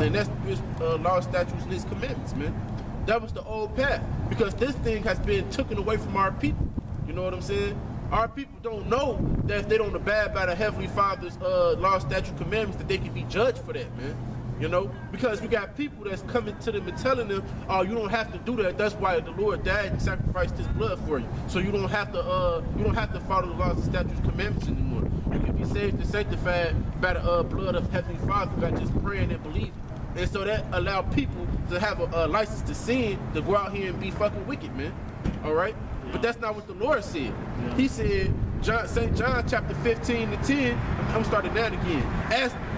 and that's his law, statutes, and his commandments, man. That was the old path, because this thing has been taken away from our people. You know what I'm saying? Our people don't know that if they don't abide by the Heavenly Father's law, statute, commandments, that they can be judged for that, man. You know, because we got people that's coming to them and telling them, "Oh, you don't have to do that. That's why the Lord died and sacrificed His blood for you. So you don't have to follow the laws, statutes, commandments anymore. You can be saved and sanctified by the blood of Heavenly Father by just praying and believing." And so that allowed people to have a license to sin, to go out here and be fucking wicked, man. All right, but that's not what the Lord said. He said, St. John chapter 15:10. I'm starting that again.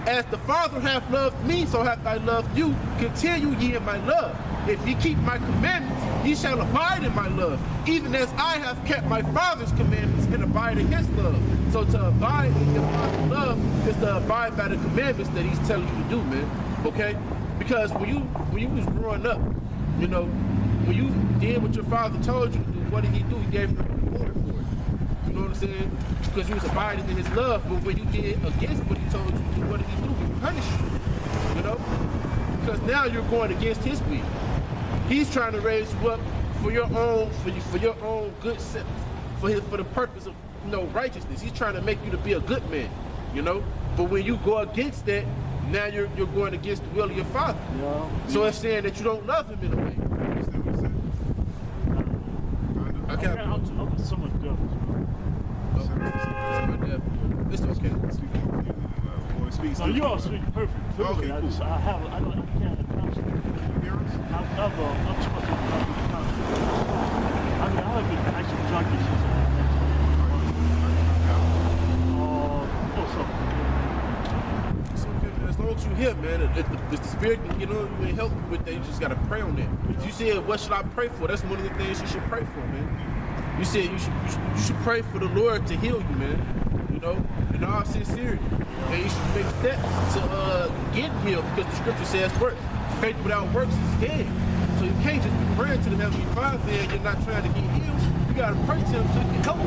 As the Father hath loved me, so hath I loved you. Continue ye in my love. If ye keep my commandments, ye shall abide in my love, even as I have kept my Father's commandments and abide in His love. So to abide in your Father's love is to abide by the commandments that He's telling you to do, man. Okay? Because when you was growing up, you know, when you did what your father told you to do, what did He do? He gave you a reward for it. You know what I'm saying? Because you was abiding in His love, but when you did against what He told you to do, what did He do? He punished you. You know? Because now you're going against His will. He's trying to raise you up for your own good self, for the purpose of, you know, righteousness. He's trying to make you to be a good man, you know. But when you go against that, now you're going against the will of your Father. Yeah. So it's saying that you don't love Him in a way. I'm somewhat deaf. It's okay. No, you all speak perfect. Okay, cool. I can't pronounce it. I'm too much of a I mean, I have been actually junkie since what's up? It's okay, man. As long as you here, man, if the Spirit, you know, you ain't help you with that, you just gotta pray on that. But you said, what should I pray for? That's one of the things you should pray for, man. You said you should pray for the Lord to heal you, man. You know, in all sincerity. And you should make steps to get healed, because the Scripture says work. Faith without works is dead. So you can't just be praying to the Heavenly Father and you're not trying to get healed. You gotta pray to Him so He can help you.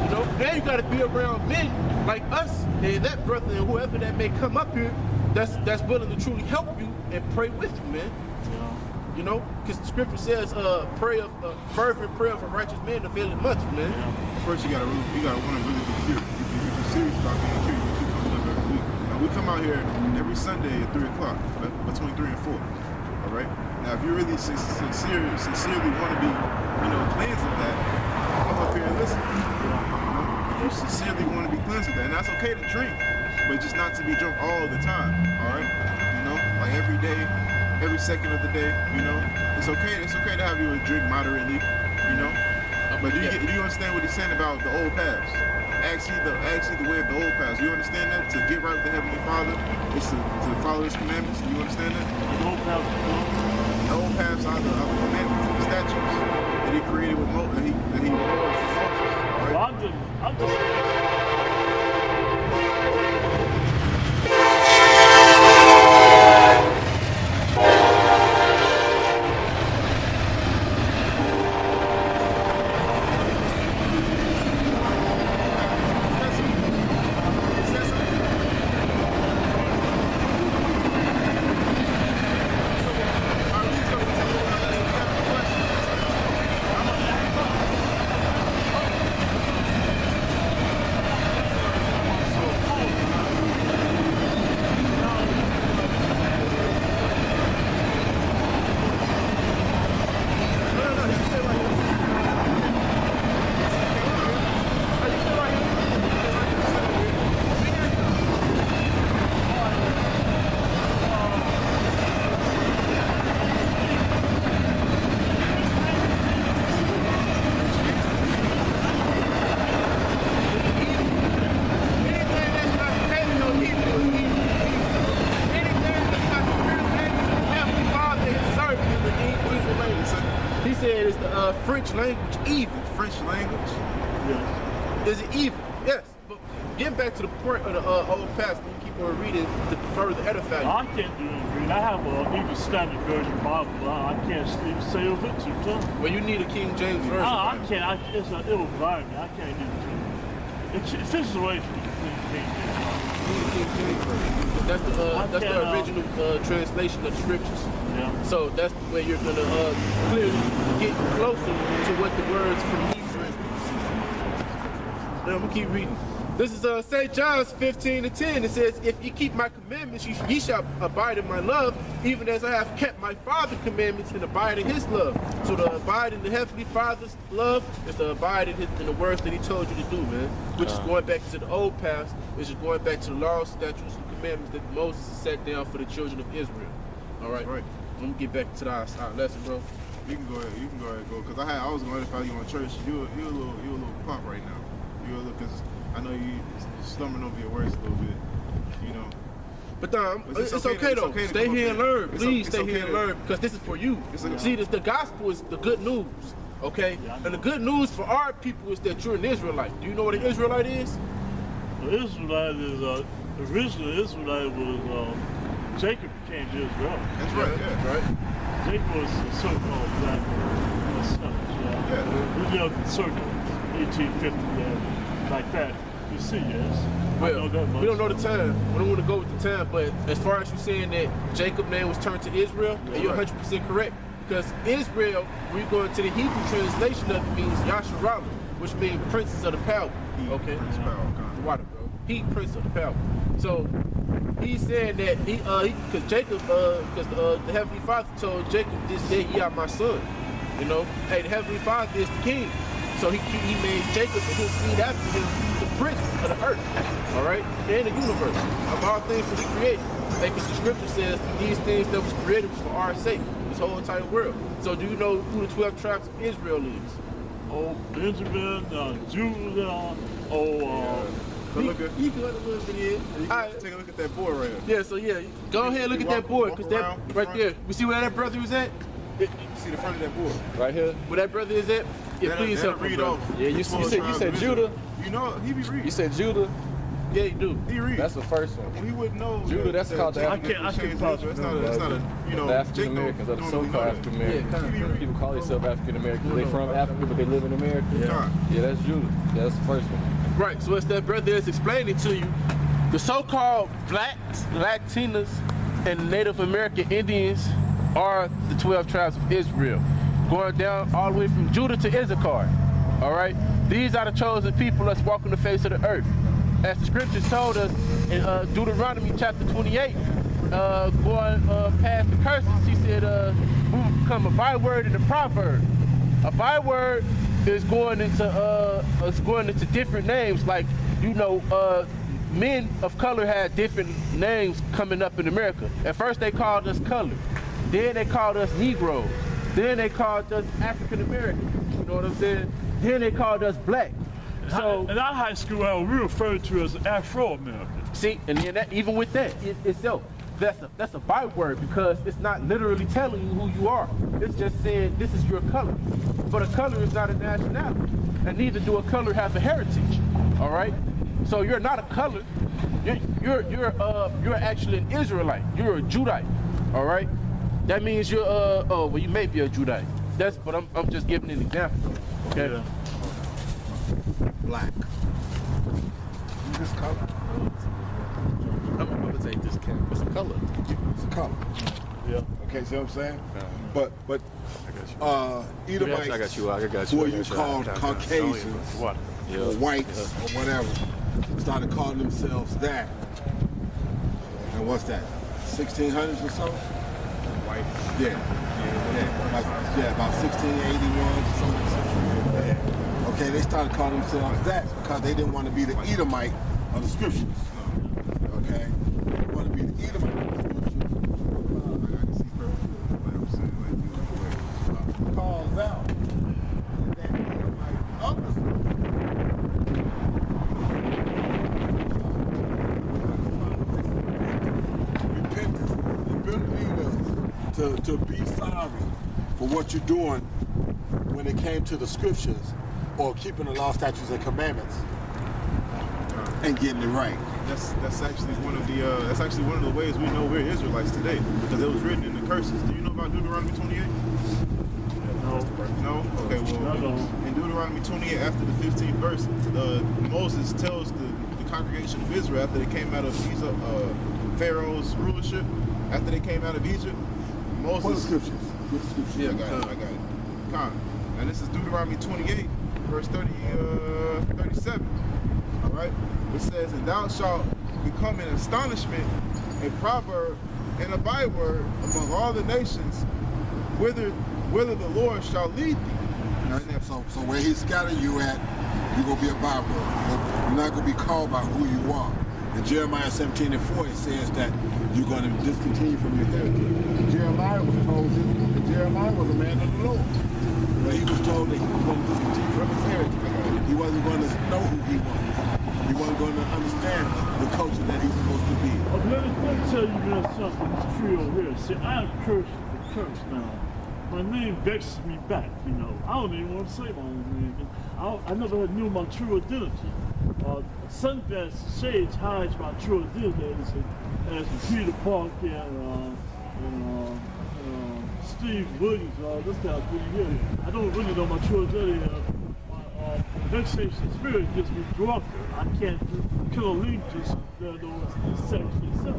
You know, now you gotta be around men like us and that brother and whoever that may come up here that's willing to truly help you and pray with you, man. You know, because the Scripture says, fervent prayer of a righteous man availeth much, man. First, you gotta want to really be serious. If you're serious about being serious, you should come every week. Now, we come out here every Sunday at 3 o'clock, between 3 and 4. All right. Now, if you really sincerely want to be, you know, cleansed of that, come up here and listen. If you sincerely want to be cleansed of that, and that's okay to drink, but just not to be drunk all the time. All right. You know, like every day. Every second of the day, you know, it's okay to have you drink moderately, you know. But do you understand what he's saying about the old paths? Actually the way of the old paths. You understand that? To get right with the Heavenly Father is to follow His commandments. Do you understand that? The old paths are the commandments, the statutes that He created with Moses. That he right? Well, I'm just French language evil. French language? Yes. Is it evil? Yes. But getting back to the point of the old past, you keep on reading to further edify you. I can't do it. I have an English Standard Version Bible, but I can't say of it too. Well, you need a King James Version. I can't. It will blind me. I can't do it. It fits away from the King James Bible. read the King James version. That's the original translation of the scriptures. Yeah. So that's the way you're gonna clearly get closer to what the words from Hebrew is. Now I'm gonna keep reading. This is St. John's 15:10. It says, "If you keep my commandments, ye shall abide in my love, even as I have kept my Father's commandments and abide in his love." So to abide in the Heavenly Father's love is to abide in the words that he told you to do, man. Which is going back to the old past, which is going back to the laws, statutes, and commandments that Moses set down for the children of Israel. All right. Right. Let me get back to our lesson, bro. You can go ahead. You can go ahead and go. Cause I was going to follow you on church. You a little pop right now. You a little, cause I know you slumbering over your words a little bit. You know. But it's okay though. Stay here and learn. Please stay here and learn, because this is for you. See, the gospel is the good news. Okay? And the good news for our people is that you're an Israelite. Do you know what an Israelite is? The Israelite is originally Israelite was Jacob became Israel. That's right. Yeah. Right? Jacob was a so-called black son. Yeah. We lived in circle 1850 like that. You see, yes. Well, I know that much. we don't know the time. We don't want to go with the time, but as far as you saying that Jacob's name was turned to Israel, and you're 100% correct. Because Israel, when you go into the Hebrew translation of it, means Yasharallah, which means princes of the power. Okay? Prince Power. The water, bro. He prince of the power. So he said that because Jacob, because the Heavenly Father told Jacob, "This day ye are my son." You know, hey, the Heavenly Father is the king. So he made Jacob and his seed after him the prince of the earth, all right, and the universe, of all things that he created. Like the scripture says, these things that was created for our sake, this whole entire world. So do you know who the 12 tribes of Israel is? Oh, Benjamin, Judah, You can go a little bit in. All right. Take a look at that board right here. Yeah, so yeah, go ahead and look at that board, because that right there, we see where that brother was at? You see the front of that board. Right here. Where that brother is at? Yeah, please help me, read bro. off. Yeah, you said Judah. You know, he be reading. You said Judah. Yeah, you do. He reads. That's the first one. He wouldn't know. Judah, that's called the I can't pause it. It's not a, you know, The African Americans, or the so-called African Americans. Yeah, People call themselves African Americans. They from Africa, but they live in America. Yeah. Yeah, that's Judah. Yeah, that's the first one. Right, so it's that brother is explaining to you the so-called blacks, Latinas, and Native American Indians are the 12 tribes of Israel, going down all the way from Judah to Issachar. All right, these are the chosen people that's walking the face of the earth, as the scriptures told us in Deuteronomy chapter 28. Going past the curses, he said, "We will become a byword and a proverb." A byword is going into different names, like, you know, men of color had different names coming up in America. At first they called us colored, then they called us Negroes, then they called us African Americans. You know what I'm saying? Then they called us black. So in our high school, we referred to as Afro-American. see, and then that, even with that itself, that's a byword, because it's not literally telling you who you are. It's just saying this is your color. But a color is not a nationality, and neither do a color have a heritage. All right. So you're not a color. You're actually an Israelite. You're a Judite. All right. That means you're well, you may be a Judite. But I'm just giving an example. Okay. Yeah. Black. This color. I'm gonna take this camera. What's the color? It's a color. Yeah. Okay, see what I'm saying? But Edomites, I got you. who you called Caucasians or whites or whatever, started calling themselves that. And what's that? 1600s or so? White. Yeah. About 1681 or something. Yeah. Okay, they started calling themselves that because they didn't want to be the Edomite of the scriptures. Okay? They want to be the Edomite of the scriptures. I can see perfectly what I'm saying. Like, Calls out that Edomite of the scriptures. Repentance, the ability to be sorry for what you're doing when it came to the scriptures or keeping the law, statutes, and commandments and getting it right. that's actually one of the ways we know we're Israelites today, because it was written in the curses. Do you know about Deuteronomy 28? No? Okay, well, No. in Deuteronomy 28, after the 15th verse, Moses tells the congregation of Israel after they came out of Pharaoh's rulership. After they came out of Egypt, What Moses. scriptures? What scriptures? Yeah, I got it. Con. And this is Deuteronomy 28, verse 37. All right. It says, "And thou shalt become an astonishment, a proverb, and a byword among all the nations, whither the Lord shall lead thee." So where he scattered you at, you're going to be a byword. You're not going to be called by who you are. In Jeremiah 17:4, it says that you're going to discontinue from your heritage. Jeremiah was told this, and Jeremiah was a man of the Lord. But he was told that he was going to discontinue from his heritage. He wasn't going to know who he was. He wasn't going to understand the culture that he's supposed to be. Let me tell you man, something true over here. See, I am cursed for curse now. My name vexes me back, you know. I don't even want to say my own name. I never knew my true identity. Sundance Shades hides my true identity as Peter Park and Steve Williams, this guy pretty good. I don't really know my true identity. My vexation spirit gets me drunker. I can't kill a link just sex itself.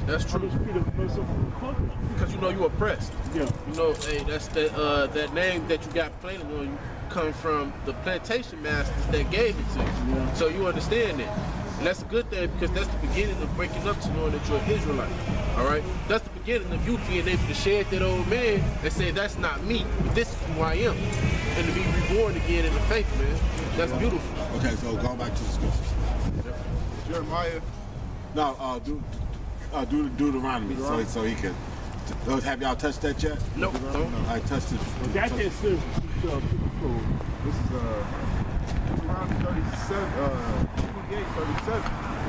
That's true. I just feel the myself from the fuck. Because you know you oppressed. Yeah. You know, hey, that's that name that you got planted on you come from the plantation masters that gave it to you. Yeah. So you understand that. And that's a good thing because that's the beginning of breaking up to knowing that you're an Israelite. All right? That's the beginning of you being able to shed that old man and say, that's not me, this is who I am. And to be reborn again in the faith, man. That's beautiful. Okay, so going back to the scriptures. Jeremiah. No, Deuteronomy, so he can. Have y'all touched that yet? Nope. I touched it. Okay, I can't say This is Deuteronomy 28, 37.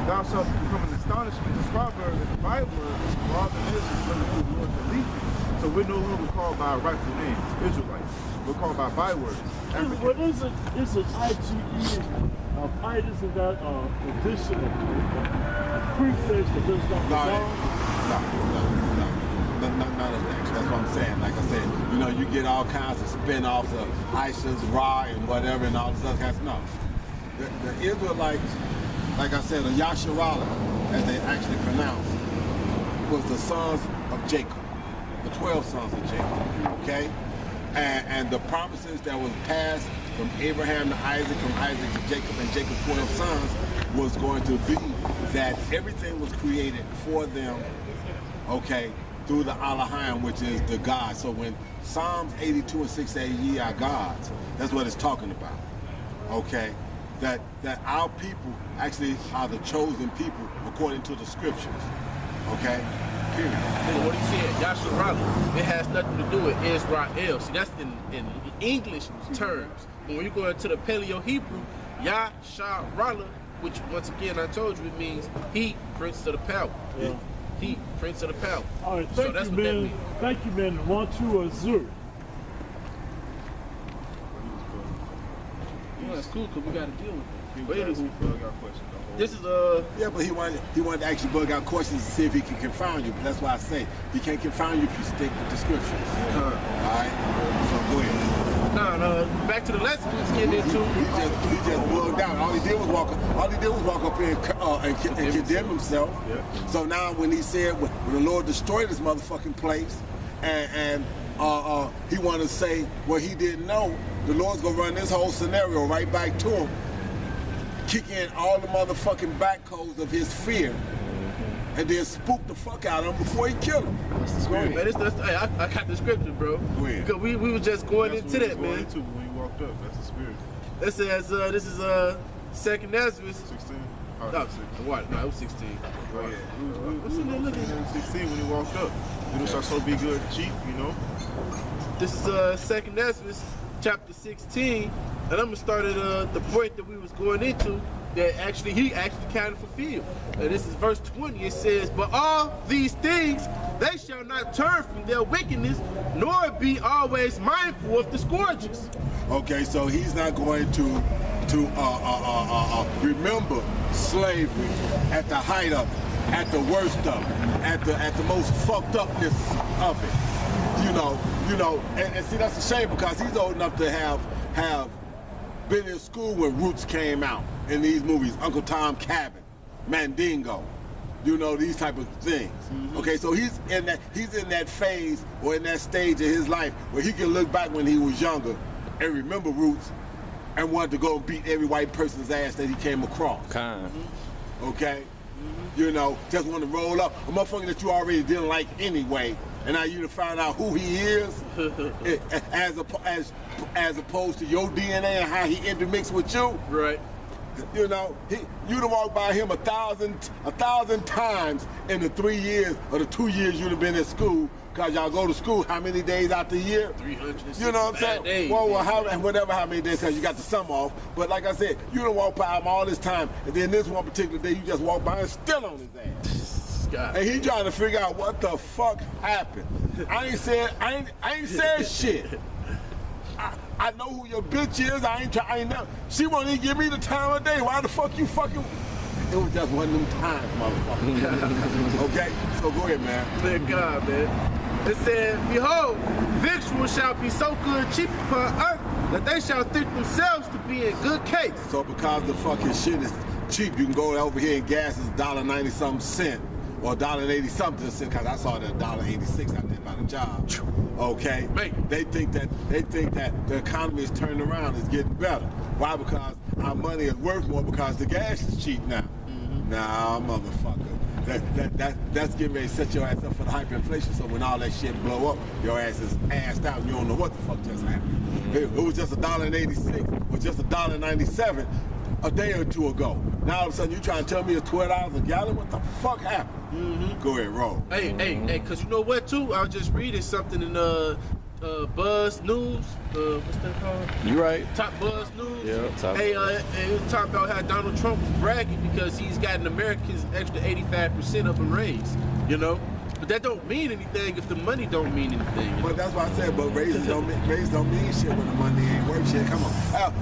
"Thou shalt become an astonishment, a proverb, and a byword for all the nations, whether the Lord shall lead thee." So we're no longer called by our rightful names, Israelites. We're called by bywords. What is it? Is it IGE? Itis is that addition of prefix that does not belong? None of that. That's what I'm saying. Like I said, you know, you get all kinds of spin-offs of Aisha's, Ra, and whatever, and all this other kinds of stuff. No. The Israelites, like I said, the Yasharala, as they actually pronounce, was the sons of Jacob, the 12 sons of Jacob, okay? And the promises that was passed from Abraham to Isaac, from Isaac to Jacob, and Jacob's 12 sons was going to be that everything was created for them, okay, through the Elohim, which is the God. So when Psalms 82 and 6 say, "Ye are gods," that's what it's talking about, okay? That our people actually are the chosen people according to the scriptures, okay? Period. And what he said, Yasharala, it has nothing to do with Israel. See, that's in English terms. But when you go into the Paleo-Hebrew, Yasharala, which once again I told you it means he, prince of the power. Yeah. He, prince of the power. All right, So thank that's you, what that man. means. Thank you, man. 1-2 Azure. Well, that's cool because we got to deal with it. But I anywho, got questions. this is Yeah, but he wanted to actually bug out questions to see if he can confound you. But that's why I say he can't confound you if you stick with the scriptures. All right. So go ahead. no, back to the lesson we was getting into. He just bugged out. All he did was walk up here and condemn himself. Yeah. So now when he said when the Lord destroyed this motherfucking place, and he wanted to say what he didn't know, the Lord's gonna run this whole scenario right back to him, kick in all the motherfucking back codes of his fear, and then spook the fuck out of him before he kill him. Go ahead. Man, hey, I got the scripture, bro. Go ahead. Because we was just going into that, man. Into when you walked up. That's the spirit. This says, this is Second Ezra. 16. No, what? No, it was 16. Oh yeah. What's in there looking? 16 when he walked up. You shall so be good cheap, you know. This is Second Ezra, chapter 16, and I'm gonna start at the point that we was going into that he actually kind of fulfilled. And this is verse 20. It says, "But all these things they shall not turn from their wickedness, nor be always mindful of the scourges." Okay, so he's not going to remember slavery at the height of it, at the worst of it, at the most fucked upness of it. You know, and see that's a shame because he's old enough to have been in school when Roots came out in these movies, Uncle Tom Cabin, Mandingo, you know, these type of things. Okay, so he's in that phase or in that stage of his life where he can look back when he was younger and remember Roots and wanted to go and beat every white person's ass that he came across. Okay? You know, just want to roll up a motherfucker that you already didn't like anyway, and now you to find out who he is, as opposed to your DNA and how he intermixed with you. Right. You know, you'd have walked by him a thousand times in the 3 years or the 2 years you'd have been at school, because y'all go to school how many days out the year? 365 You know what I'm saying? days, well, how many days, because you got the sum off. But like I said, you don't walk by him all this time, and then this one particular day, you just walk by and still on his ass. God. And he trying to figure out what the fuck happened. I ain't said shit. I know who your bitch is. I ain't know. She won't even give me the time of day. Why the fuck you fucking? It was just one of them times, motherfucker. Okay? So go ahead, man. Thank God, man. It said, behold, victuals shall be so good cheap upon earth that they shall think themselves to be in good case. So because the fucking shit is cheap, you can go over here and gas is $1.90 something cent or $1.80 something cent, because I saw that $1.86 out there by the job. Okay? Man. They think that the economy is turning around, it's getting better. Why? Because our money is worth more because the gas is cheap now. Nah, motherfucker. That's getting ready to set your ass up for the hyperinflation, so when all that shit blow up, your ass is assed out and you don't know what the fuck just happened. It was just $1.86 or just $1.97 a day or two ago. Now all of a sudden you trying to tell me it's $12 a gallon? What the fuck happened? Go ahead, roll. Hey, cause you know what too? I was just reading something in Buzz News. What's that called? You right. Top Buzz News. Yeah, top. Hey, it was talking about how Donald Trump was bragging because he's gotten Americans extra 85% of a raise. You know, but that don't mean anything if the money don't mean anything. But that's why I said, but raises don't mean shit when the money ain't worth shit. Come on.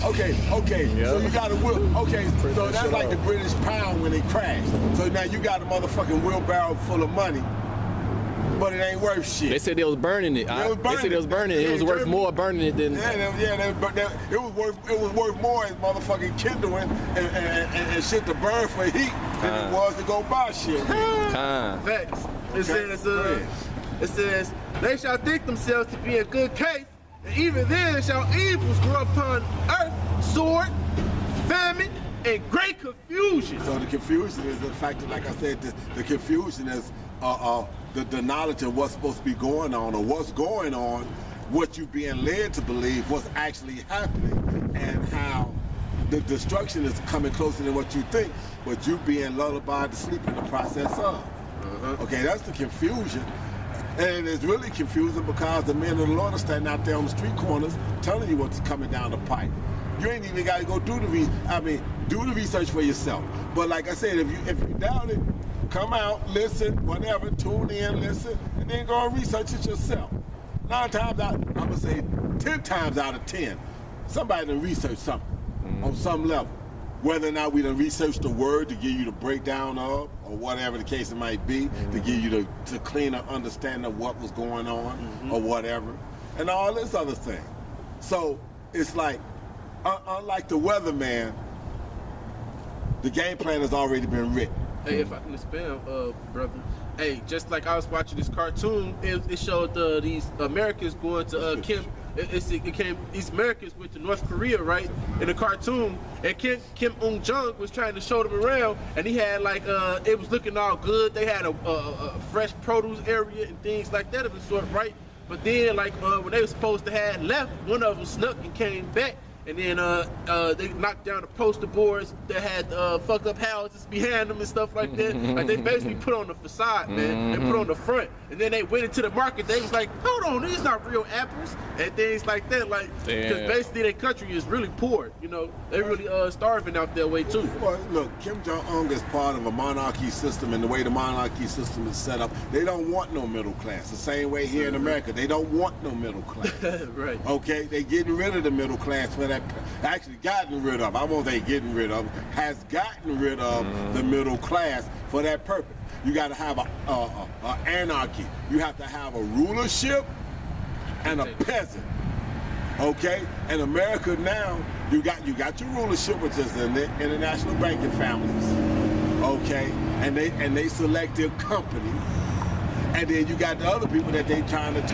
Okay. Yeah. So you got a wheel. Okay, so that's like the British pound when it crashed. So now you got a motherfucking wheelbarrow full of money, but it ain't worth shit. They said they was burning it. They said they was burning it. It was worth more burning it than. It was worth more as motherfucking kindling and shit to burn for heat than it was to go buy shit. Facts. It says, they shall think themselves to be in good case, and even then shall evils grow upon earth, sword, famine, and great confusion. So the confusion is the fact that, like I said, the confusion is the knowledge of what's supposed to be going on or what's going on, what you're being led to believe, what's actually happening, and how the destruction is coming closer than what you think, but you being lullabied to sleep in the process of. Okay, that's the confusion. And it's really confusing because the men of the Lord are standing out there on the street corners telling you what's coming down the pipe. You ain't even got to go do the research for yourself. But like I said, if you doubt it, come out, listen, whatever, tune in, listen, and then go and research it yourself. 9 times out, I'm gonna say 10 times out of 10, somebody done research something on some level. Whether or not we done research the word to give you the breakdown of, or whatever the case it might be, to give you the cleaner understanding of what was going on, or whatever, and all this other thing. So it's like, unlike the weatherman, the game plan has already been written. Hey, if I can expand, brother. Hey, just like I was watching this cartoon, it showed these Americans going to these Americans went to North Korea, right? In the cartoon, and Kim Un-jung was trying to show them around, and he had like it was looking all good. They had a fresh produce area and things like that of the sort, right? But then, like when they were supposed to have left, one of them snuck and came back. And then they knocked down the poster boards that had fucked up houses behind them and stuff like that. Like they basically put on the facade, man. They put on the front. And then they went into the market. They was like, hold on, these not real apples. And things like that. Like, because basically their country is really poor. You know, they really starving out their way too. Well, look, Kim Jong-un is part of a monarchy system, and the way the monarchy system is set up, they don't want no middle class. The same way here in America, they don't want no middle class. Right. Okay, they getting rid of the middle class for that. Actually gotten rid of, I won't say getting rid of, has gotten rid of the middle class for that purpose. You got to have a anarchy. You have to have a rulership and a peasant. Okay? And America now You got your rulership, which is the international banking families, okay, and they select their company, and then you got the other people that they trying to turn